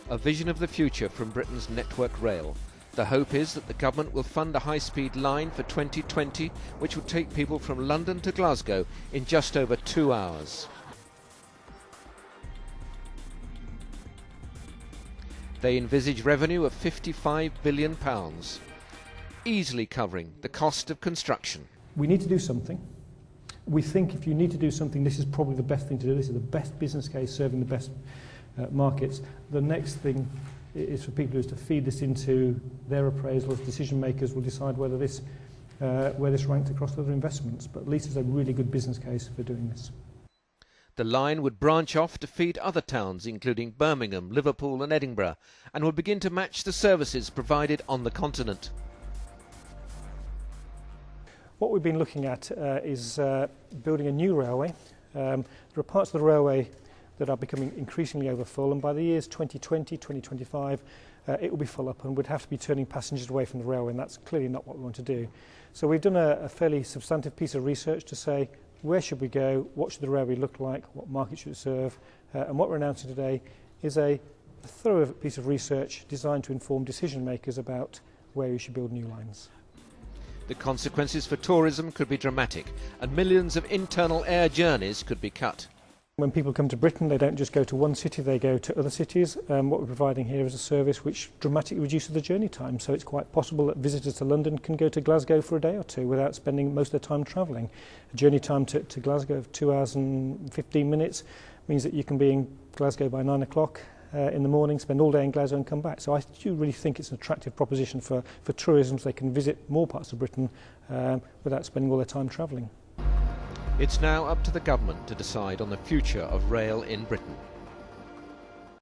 A vision of the future from Britain's Network Rail. The hope is that the government will fund a high-speed line for 2020 which will take people from London to Glasgow in just over 2 hours. They envisage revenue of £55 billion, easily covering the cost of construction. We need to do something. We think if you need to do something, this is probably the best thing to do. This is the best business case serving the best markets. The next thing is for people to feed this into their appraisals. Decision makers will decide whether this where this ranked across other investments, but at least it's a really good business case for doing this. The line would branch off to feed other towns, including Birmingham, Liverpool and Edinburgh, and will begin to match the services provided on the continent. What we've been looking at is building a new railway. There are parts of the railway that are becoming increasingly overfull, and by the years 2020, 2025, it will be full up and would have to be turning passengers away from the railway, and that's clearly not what we want to do. So we've done a fairly substantive piece of research to say, where should we go, what should the railway look like, what market should it serve, and what we're announcing today is a thorough piece of research designed to inform decision makers about where we should build new lines. The consequences for tourism could be dramatic, and millions of internal air journeys could be cut. When people come to Britain, they don't just go to one city, they go to other cities. What we're providing here is a service which dramatically reduces the journey time, so it's quite possible that visitors to London can go to Glasgow for a day or two without spending most of their time travelling. A journey time to Glasgow of 2 hours and 15 minutes means that you can be in Glasgow by 9 o'clock in the morning, spend all day in Glasgow and come back. So I do really think it's an attractive proposition for tourism, so they can visit more parts of Britain without spending all their time travelling. It's now up to the government to decide on the future of rail in Britain.